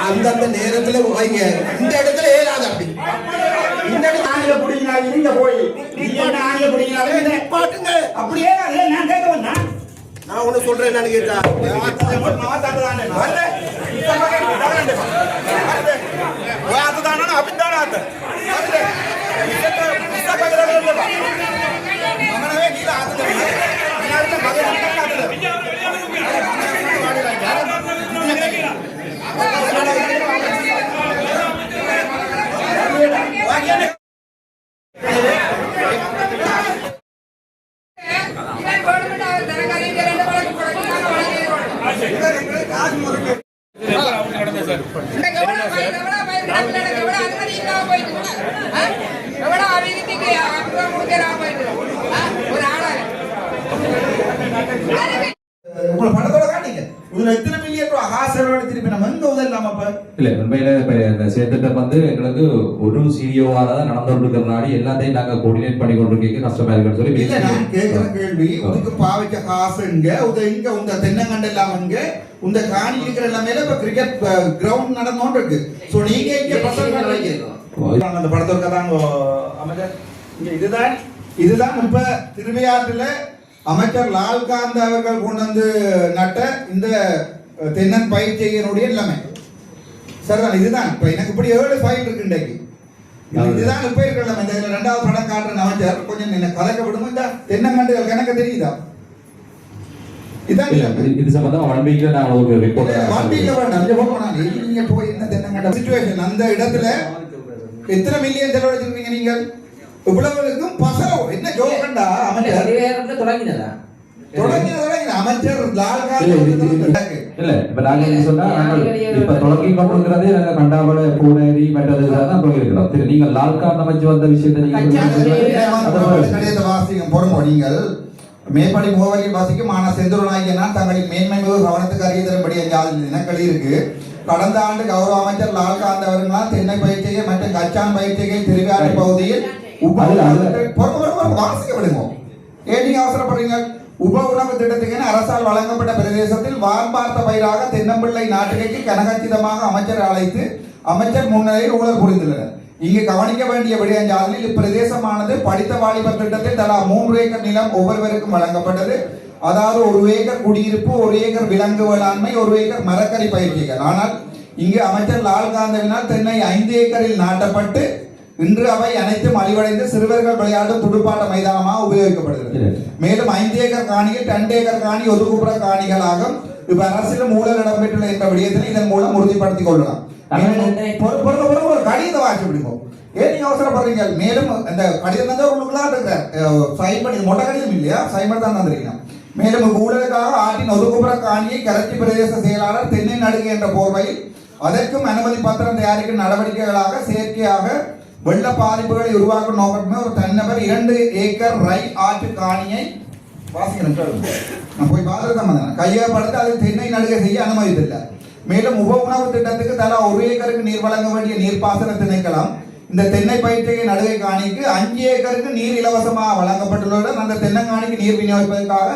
அந்தந்த நேரத்துல வைங்க. இந்த இடத்துல ஏறாது அப்படி. இந்த இடத்துல ஆணில பிடிக்கிறாங்க. நீங்க போய் ஆணில பிடிக்கிறாங்க பாட்டுங்க. அப்படியே நான் கேட்க வந்தேன். நான் ஒண்ணு சொல்றேன். என்னன்னு கேட்டா உங்களை பணத்தோட காட்டிங்க. இதுல எத்தனை மில்லியன் ரூபாய் காசு செலவழித்து திருப்பி நம்ம எங்க உதவலாம? இல்ல உண்மையில இந்த சேர்த்துட்ட வந்து எங்களுக்கு ஒரு சிஇஓவால தான் நடந்துருக்கிறதுனால எல்லாத்தையும் நாங்க கோஆர்டினேட் பண்ணி கொண்டிருக்கீங்க. கஷ்டமா இருக்குன்னு சொல்லி இல்ல நான் கேட்கிற கேள்வி உனக்கு பாவிச்ச காசு இங்க இங்க உங்க தென்னங்கண்டு எல்லாம் இங்க உங்க காணி இருக்கிற எல்லாமே இப்ப கிரிக்கெட் கிரவுண்ட் நடந்தோண்டு இருக்கு. சோ நீங்க இங்க பசங்க அந்த படத்தோட தான் அமைச்சர் இதுதான் இப்ப திருவையாற்றுல அமைச்சர் லால்காந்த் அவர்கள் கொண்டு வந்து நட்ட இந்த தென்னன் பயிர் செய்யனுடைய எல்லாமே சரிதான். இதுதான் இப்ப எனக்கு இப்படி 7 ஃபைல் இருக்கு இன்றைக்கு. இதுதான் இப்ப இருக்கிற இந்த ரெண்டாவது படம் காட்டுற அமைச்சர் கொஞ்சம் என்ன கலக்க விடுமா? இந்த தென்னங்கண்டுகள் கணக்கு தெரியுதா? இதான் இது சம்பந்தமா 1 வீக்ல நான் ஒரு ரிப்போர்ட் 1 வீக்ல வேண்டாம். நீங்க போய் என்ன தென்னங்கண்ட சிச்சுவேஷன் அந்த இடத்துல எத்தனை மில்லியன் செலவழிச்சிருக்கீங்க நீங்கள்? இவ்வளவுக்கும் பசரம் என்ன ஜோக்கண்டா அமைச்சர் தொடங்கினதா அமைச்சர் இல்ல இப்ப நாங்க என்ன சொன்னா இப்ப தொடங்கி கொண்டிருக்கிறதே நாங்க கண்டாவள பூனேரி மற்றதான் தொடங்கியிருக்கிறோம். நீங்க லால்காந்த் அமைச்சு வந்த விஷயத்தை நீங்க வாசிக்கும் பொறுமோ நீங்கள் மேற்படி முகவரியில் வாசிக்கும். ஆனா செந்தூரநாயகனா தங்களின் மேன்மை மிகு கவனத்துக்கு அறிய தரும்படி இனக்களி இருக்கு. கடந்த ஆண்டு கௌரவ அமைச்சர் லால்காந்த் அவர்களால் தென்னை பயிற்சிகை மற்றும் கச்சான் பயிற்சிகை திருவிழா பகுதியில் அவசரப்படுறீங்க. உப உணவு திட்டத்துக்கு அரசால் வழங்கப்பட்ட பிரதேசத்தில் வார்பார்த்த பயிராக தென்னம்பிள்ளை நாட்டிற்கு கனகச்சிதமாக அமைச்சர் அழைத்து அமைச்சர் முன்னிலையில் ஊழல் புரிந்துள்ளனர். இங்கு கவனிக்க வேண்டிய விடயஞ்சாலில் இப்பிரதேசமானது படித்த வாலிபர் திட்டத்தில் தலா 3 ஏக்கர் நிலம் ஒவ்வொருவருக்கும் வழங்கப்பட்டது. அதாவது 1 ஏக்கர் குடியிருப்பு, 1 ஏக்கர் விலங்கு வேளாண்மை, 1 ஏக்கர் மரக்கறி பயிற்சிகள். ஆனால் இங்கு அமைச்சர் லால்காந்தவினால் தென்னை 5 ஏக்கரில் நாட்டப்பட்டு இன்று அவை அனைத்தும் அழிவடைந்து சிறுவர்கள் விளையாடும் துடுப்பாட்ட மைதானமாக உபயோகிக்கப்படுகிறது. மேலும் 5 ஏக்கர் காணியில் 2 ஏக்கர் காணி ஒதுக்குப்புற காணிகளாகும். இப்ப அரசியலும் ஊழல் இடம்பெற்றுள்ள என்ற விடயத்தில் இதன் மூலம் உறுதிப்படுத்திக் கொள்ளலாம். கடிதத்தை வாசி பிடிக்கும். ஏன் நீங்க அவசரப்படுறீங்க? மேலும் அந்த கடிதம் தான் உங்களுக்குலாம் இருக்கிற சைன் பண்ணி மொட்டை கடிதம் இல்லையா? சைன் பண்ணி தான் தந்திருக்கீங்க. மேலும் ஊழலுக்காக ஆற்றின் ஒதுக்குப்புற காணியை கரச்சி பிரதேச செயலாளர் தென்னை நடுகை என்ற போர்வையில் அதற்கும் அனுமதி பத்திரம் தயாரிக்கும் நடவடிக்கைகளாக செயற்கையாக வெள்ள பாதிப்புகளை உருவாக்கும் நோக்கமே ஒரு தனிநபர் 2 ஏக்கர் ரை ஆற்று காணியை நான் போய் பார்த்துதான் கையகப்படுத்த அது தென்னை நடுகை செய்ய அனுமதித்தில்லை. மேலும் உப உணவு திட்டத்துக்கு தலா 1 ஏக்கருக்கு நீர் வழங்க வேண்டிய நீர்ப்பாசன திணைக்களம் இந்த தென்னை பயிற்சிகை நடுகை காணிக்கு 5 ஏக்கருக்கு நீர் இலவசமாக வழங்கப்பட்டுள்ளதுடன் அந்த தென்னங்காணிக்கு நீர் விநியோகிப்பதற்காக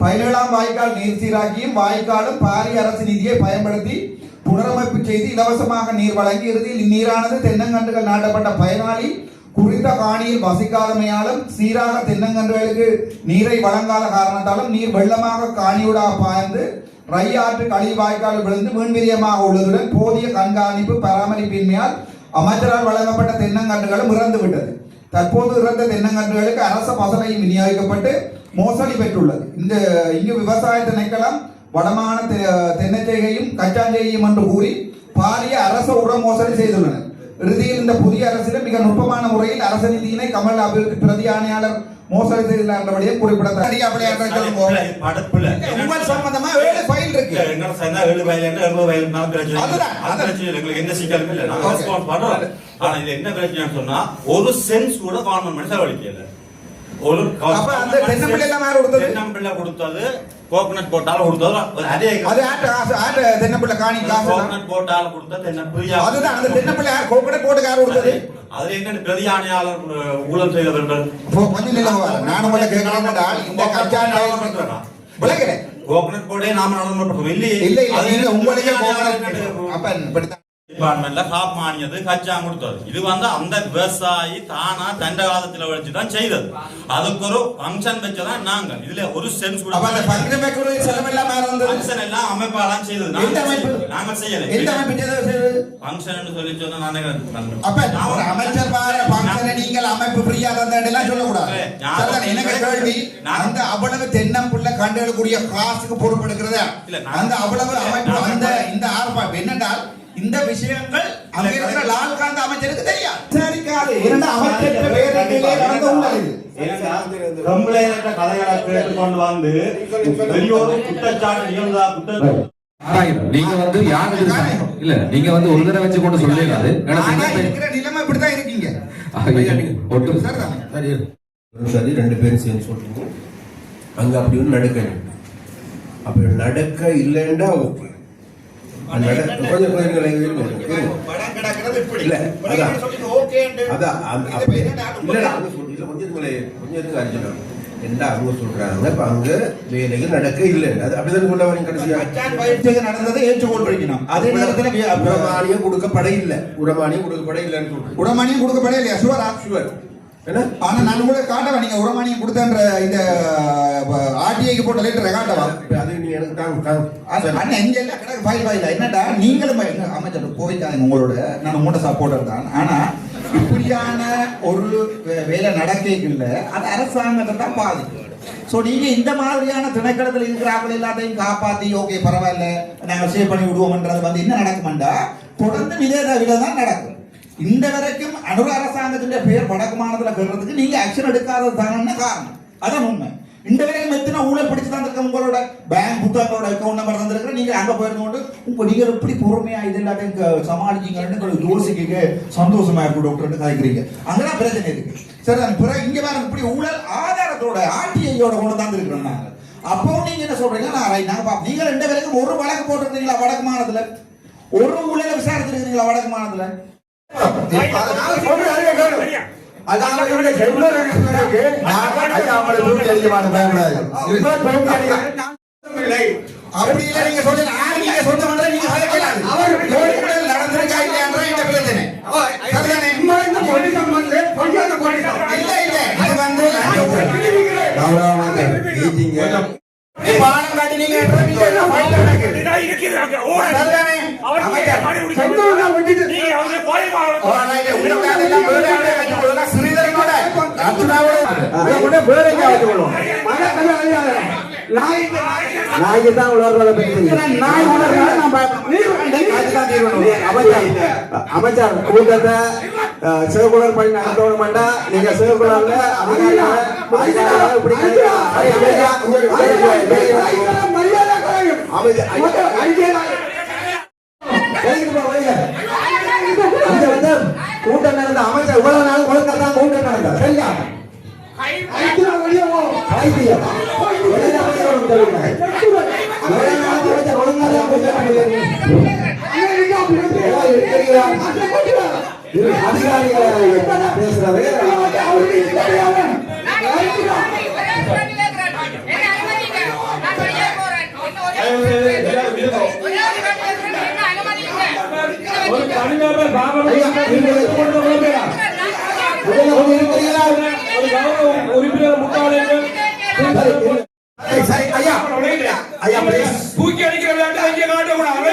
17ஆம் வாய்க்கால் நீர் சீராக்கியும் வாய்க்காலும் பாரிய அரசு நிதியை பயன்படுத்தி புனரமைப்பு செய்து இலவசமாக நீர் வழங்கி இறுதியில் இந்நீரானது தென்னங்கன்றுகள் நாட்டப்பட்ட பயனாளி குறித்த காணியில் வசிக்காதமையாலும் சீராக தென்னங்கன்றுகளுக்கு நீரை வழங்காத காரணத்தாலும் நீர் வெள்ளமாக காணியூடாக பாய்ந்து ரை ஆற்று கழிவு வாய்க்கால் விழுந்து மீன்விரியமாக உள்ளதுடன் போதிய கண்காணிப்பு பராமரிப்பின்மையால் அமைச்சரால் வழங்கப்பட்ட தென்னங்கன்றுகளும் இறந்து விட்டது. தற்போது இறந்த தென்னங்கன்றுகளுக்கு அரச பசலையும் விநியோகிக்கப்பட்டு மோசடி பெற்றுள்ளது. இங்கு விவசாய திணைக்களம் வடமான தென்னச்செய்கையும் கச்சாஞ்செய்கையும் என்று கூறி பாரிய அரச உர மோசடி செய்துள்ளனர். இறுதியில் இந்த புதிய அரசிடம் மிக நுட்பமான முறையில் அரச நிதியினை கமல் அபிவிருத்தி பிரதி ஆணையாளர் மோசடி செய்துள்ளார் என்பதையே குறிப்பிடத்தக்கது. சம்பந்தமா 7 ஃபைல் இருக்கு. என்ன சிக்கலும் இல்லை. ஆனா இது என்ன பிரச்சனை சொன்னா ஒரு சென்ஸ் கூட கவர்மெண்ட் செலவழிக்கல. ஒரு தென்னம்பிள்ளை கொடுத்தது கோகனட் போட்டால கொடுத்தது அதே அது தென்னம்பிள்ளை காணி கோகனட் போட்டால கொடுத்த தென்னம்பிள்ளை அதுதான் அந்த தென்னம்பிள்ளை கோகனட் போட்டு யார் கொடுத்தது? அதுல என்ன பிரதியாணையாளர் ஊழல் செய்தவர்கள் கொஞ்சம் நிலவ நான் உங்களை கேட்கலாம். இந்த கச்சான் விளக்கிறேன் கோகனட் போர்டே நாம நடந்து இல்லையே இல்ல இல்ல அது நீங்க உங்களுக்கே பிரதியாணையாளர் அப்ப இப்படித்தான் டிபார்ட்மெண்ட்ல காப் மானியது கச்சா கொடுத்தது இது அந்த விவசாயி தானா தண்ட காலத்துல வச்சுதான் செய்தது அதுக்கு ஒரு ஃபங்க்ஷன் வச்சதான் நாங்க இதுல ஒரு சென்ஸ் கூட அப்ப அந்த ஃபங்க்ஷன் மேக்கர் செலவு எல்லாம் வேற வந்தது ஃபங்க்ஷன் எல்லாம் அமைப்பாலாம் செய்தது எந்த அமைப்பு நாங்க செய்யல எந்த அமைப்பு செய்தது ஃபங்க்ஷன் சொல்லி சொன்னா நானே அப்ப ஒரு அமைச்சர் பாரு ஃபங்க்ஷன் நீங்கள் அமைப்பு ஃப்ரீயா தந்தேன்னு சொல்ல கூடாது சரிதான் எனக்கு கேள்வி அந்த அவ்வளவு தென்னம்புள்ள கண்டுகளுக்குரிய காசுக்கு பொறுப்பெடுக்கிறதா அந்த அவ்வளவு அமைப்பு அந்த இந்த ஆர்ப்பாட்டம் என்னென்றால் இந்த விஷயங்கள் அங்க இருக்கிற லால்காந்த் அமைச்சருக்கு தெரியாது சரிக்காது இரண்டு அமைச்சர் பேரணியிலே நடந்த உள்ளது கம்ப்ளைண்ட் கதைகளை கேட்டுக்கொண்டு வந்து வெளியோடு குற்றச்சாட்டு நிகழ்ந்தா நீங்க வந்து யாரு இல்ல நீங்க வந்து ஒரு தடவை வச்சு கொண்டு சொல்லிடாது இருக்கிற நிலைமை இப்படிதான் இருக்கீங்க ஒட்டு சரி ரெண்டு பேரும் சேர்ந்து சொல்றீங்க அங்க அப்படி ஒன்று நடக்க அப்படி நடக்க இல்லைன்னா ஓகே கொஞ்சம் அவங்க சொல்றாங்க இப்ப அங்க வேலைகள் நடக்க இல்லை அது அப்படிதான் சொல்ல வரீங்க கடைசியா நடந்ததை ஏற்றுக்கொண்டிருக்கணும் அதே நேரத்தில் உரமானியம் கொடுக்கப்பட இல்லை உரமானியம் கொடுக்கப்பட இல்லைன்னு சொல்றேன் உரமானியம் கொடுக்கப்பட இல்லையா சுவரா சுவர் ஆனா நான் கூட காட்டவா நீங்க உரமானியம் கொடுத்தன்ற இந்த ஆர்டிஐக்கு போட்ட லெட்டர் காட்டவா அது நீ எனக்கு அண்ணன் எங்க எல்லாம் கிடக்கு ஃபைல் என்னடா நீங்களும் அமைச்சர் போய்க்காங்க உங்களோட நான் உங்களோட சப்போர்ட்டர் தான் ஆனா இப்படியான ஒரு வேலை நடக்கல அது அரசாங்கத்தை தான் பாதிக்கும் சோ நீங்க இந்த மாதிரியான திணைக்களத்தில் இருக்கிறார்கள் எல்லாத்தையும் காப்பாத்தி ஓகே பரவாயில்ல நாங்க சேவ் பண்ணி விடுவோம்ன்றது வந்து என்ன நடக்கும்டா தொடர்ந்து இதே தான் நடக்கும் இந்த வரைக்கும் அனுர அரசாங்கத்தின் பேர் வடக்கு மாநிலத்தில் பெறுறதுக்கு நீங்க ஆக்ஷன் எடுக்காதது தானே காரணம் அதான் உண்மை இந்த வரைக்கும் எத்தனை ஊழல் பிடிச்சு தான் இருக்க உங்களோட பேங்க் புத்தகங்களோட அக்கௌண்ட் நம்பர் தந்திருக்கிற நீங்க அங்க போயிருந்தோண்டு உங்க நீங்க எப்படி பொறுமையா இது எல்லாத்தையும் சமாளிச்சீங்கன்னு யோசிக்க சந்தோஷமா இருக்கும் டாக்டர் கதைக்கிறீங்க அங்கதான் பிரச்சனை இருக்கு சரி பிறகு இங்க வேற இப்படி ஊழல் ஆதாரத்தோட ஆர்டிஐயோட கொண்டு தான் இருக்கிறோம் நாங்க அப்பவும் நீங்க என்ன சொல்றீங்க நாங்க நீங்க ரெண்டு பேருக்கும் ஒரு வழக்கு போட்டிருக்கீங்களா வடக்கு மாநிலத்துல ஒரு ஊழலை விசாரிச்சிருக்கீங்களா வடக்கு மாநிலத்துல அப்படி இல்ல நீங்க சொல்லுங்க நீங்க சொந்த நீங்க நடந்திருக்கா இல்லையான்ற இந்த பிரச்சனை பாடம் காட்டி நீங்க அமைச்சர் கூட்டத்தை சிவகுலர் பண்ணி நடத்தணும்டா நீங்க சிவகுலர்ல கூட்டம் நடந்த அமைச்சர் இவ்வளவு நாள் கொழுக்கத்தான் கூட்டம் நடந்த சரியா அதிகாரிகளை பேசுறது உறுப்பினர் முட்டாளர்கள் தூக்கி அடிக்கிற விளையாட்டு காட்டக்கூடாது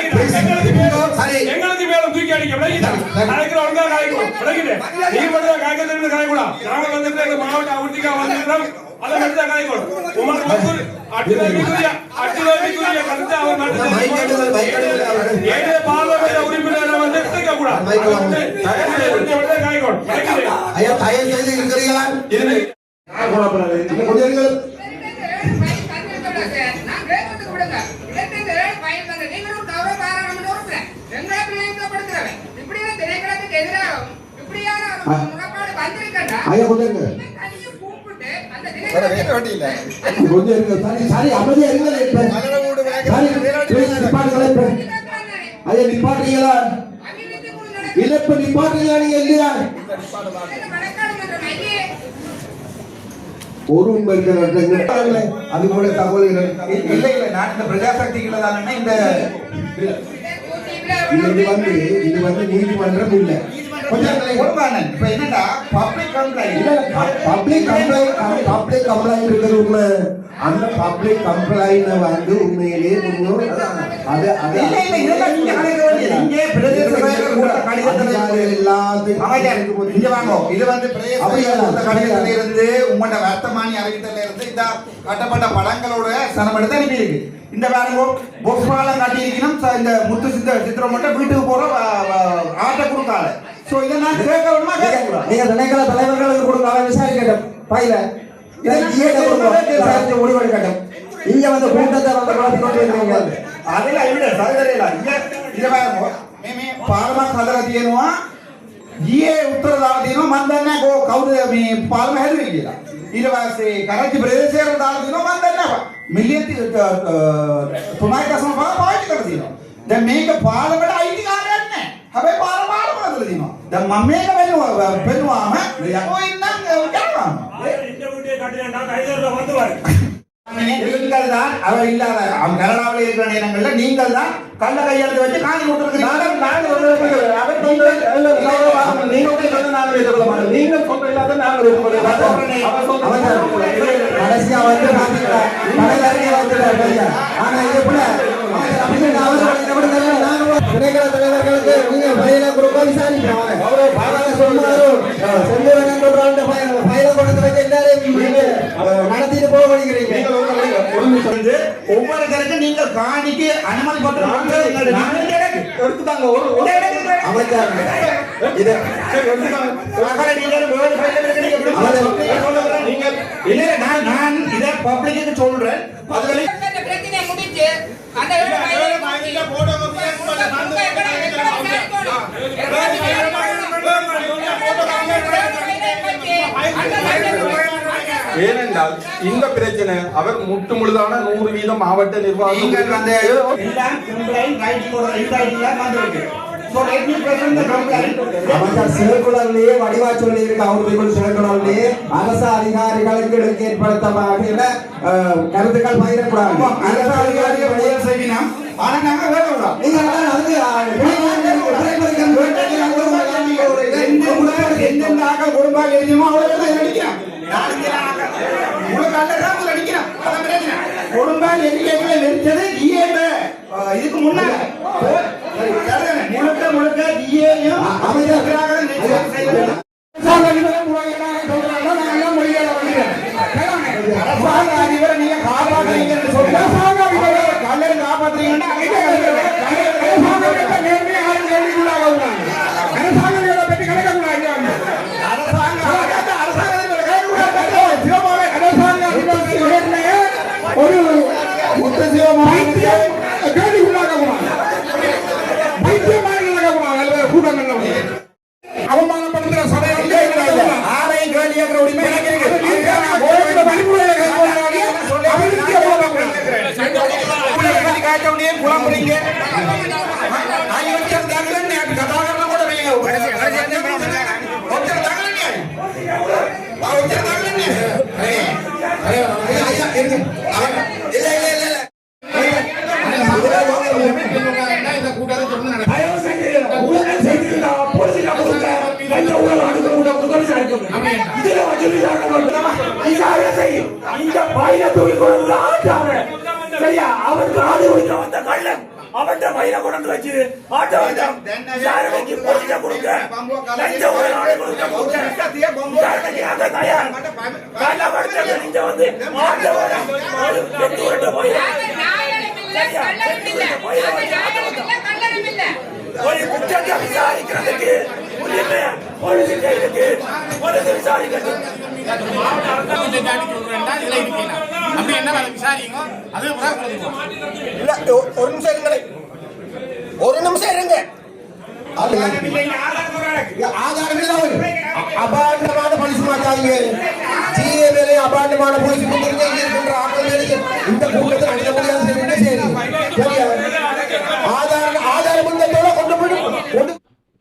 எங்களுக்கு மேல தூக்கி அடிக்க விளையாட்டு ஒழுங்கா காய்க்கும் விளையாட்டு நீ மட்டும் காய்க்கிறது காய்க்கூடாது நாங்க வந்து மாவட்ட அவர்த்திக்கா வந்திருக்கிறோம் அதை மட்டும் தான் காய்க்கணும் உங்களுக்கு அட்டுதவிக்குரிய கருத்து அவர் பார்லமெண்ட் உறுப்பினர் வந்து எடுத்துக்க கூடாது காய்க்கணும் ஐயா தயவு செய்து இருக்கிறீங்களா ஐயா கொஞ்சம் அமைதியா ஐயா நிப்பாட்டுங்களா இழப்பு நிப்பாட்டுங்களா நீங்க இல்லையா ஒரு உண்மை இருக்கிற அது போல தகவல்கள் இல்ல இல்ல நான் இந்த பிரஜாசக்திகளை தானே இந்த இது வந்து நீதிமன்றம் இல்லை ஒழுங்கானன் இப்ப என்னடா பப்ளிக் கம்ப்ளைண்ட் பப்ளிக் கம்ப்ளைண்ட் இருக்கிறது உண்மை அந்த பப்ளிக் கம்ப்ளைண்ட் வந்து உண்மையிலேயே கொஞ்சம் அது அது இல்ல இல்ல இதெல்லாம் நீங்க அழைக்க வேண்டியது இங்கே பிரதேச செயலர் கூட கடிதத்துல எல்லாத்தையும் இங்க வாங்க இது வந்து பிரதேச செயலர் கடிதத்துல இருந்து உங்களோட வர்த்தமானி அறிவித்தல இருந்து இந்த கட்டப்பட்ட படங்களோட சனம் எடுத்து அனுப்பி இருக்கு இந்த பாருங்க பொக்ஸ் பாலம் கட்டி இருக்கணும் இந்த முத்து சித்திரம் மட்டும் வீட்டுக்கு போற ஆட்டை கொடுக்காத சோ இத நான் கேட்க வேணுமா கேட்க நீங்க திணைக்கள தலைவர்களுக்கு கொடுக்காம விசாரிக்கட்டும் பையில முடிவெடுக்கட்டும் இங்க வந்து கூட்டத்தை வந்து குழப்பி கொண்டு இருக்கிறீங்க அதெல்லாம் இல்ல சகோதரிகளா இங்க பாருங்க மேமே ಪಾರ್ಮಾ ಕದರ තියෙනවා ඊයේ උත්තර දාලා තියෙනවා මම දන්නේ නැහැ කවුද මේ පාර්ම හැදුවේ කියලා ඊට පස්සේ කරච්චි ප්‍රදේශයට දාලා තියෙනවා මම දන්නේ නැහැ මිලියන් 3.5 පාවිච්චි කරලා තියෙනවා දැන් මේක පාර්ලිමේන්ත අයිතිකාරයක් නැහැ හැබැයි පාර්ම හදලා තියෙනවා දැන් මම මේක වෙනුවාම යකෝ ඉන්නම් යනවා இந்த வீட்டை கட்டினா கைதர்ல வந்துவாரு நீங்கள் தான் அவர் இல்லாத கனடாவில் இருக்கிற நேரங்கள்ல நீங்கள் தான் கள்ள கையெழுத்து வச்சு காணி கொடுத்துருக்கீங்க கடைசியா வந்து ஆனா திணைக்கள தலைவர்களுக்கு நீங்க பயில கொடுக்க விசாரிப்பாங்க நடத்திட்டு போக முடிக்கிறீங்க ஒவ்வொருத்தருக்கும் நீங்கள் காணிக்கு அனுமதி பத்திரம் எடுத்துட்டாங்க நான் இதை பப்ளிக்கு சொல்றேன் ஏனென்றால் இந்த பிரச்சனை அவர் முற்று முழுதான 100% மாவட்ட நிர்வாகம் சிறகுலர்லயே வடிவா சொல்லி இருக்கு அவர்களுக்கு சிறகுலர்லயே அரசு அதிகாரிகளுக்கு ஏற்படுத்தப்பட்ட கருத்துக்கள் பகிரக்கூடாது அரசு அதிகாரிகள் வெளியே செய்யணும் ஆனா நாங்க வேணும் நீங்க எந்தெந்த ஆக்கள் குடும்பம் எழுதியுமோ அவ்வளவு நடிக்கிறான் குடும்பம் எண்ணிக்கைகளை நிறுத்தது இதுக்கு முன்னாடி முழுக்க முழுக்க ஈயையும் அரசாங்க அதிபரை நீங்க காப்பாற்றுறீங்கன்னு சொல்லுங்க கல்லறை காப்பாற்றுறீங்கன்னா ஒரு அவமானப்படுத்துற சபையை ஆரையும் கேள்வி கேட்கிற உரிமை எனக்கு குழம்புறீங்க அவருக்கு ஆடு கொடுக்க வந்த கள்ளன் அவன் பயிரை கொண்டு வச்சு ஆட்டோ கொடுக்க ஒரு குற்றத்தை விசாரிக்கிறதுக்கு ஒரு நிமிஷம் இருங்க அபாண்டமான போலீஸ் மாட்டாங்க ஜிஏ மேலே அபாண்டமான போலீஸ் இருக்கின்ற ஆட்கள் மேலே இந்த கூட்டத்தை அணிய முடியாது சரி ஆதாரம் கொண்டு போய்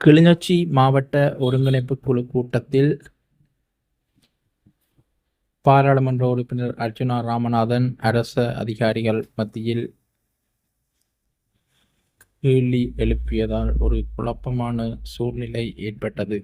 கிளிநொச்சி மாவட்ட ஒருங்கிணைப்பு குழு கூட்டத்தில் பாராளுமன்ற உறுப்பினர் அர்ச்சுனா ராமநாதன் அரச அதிகாரிகள் மத்தியில் கேள்வி எழுப்பியதால் ஒரு குழப்பமான சூழ்நிலை ஏற்பட்டது.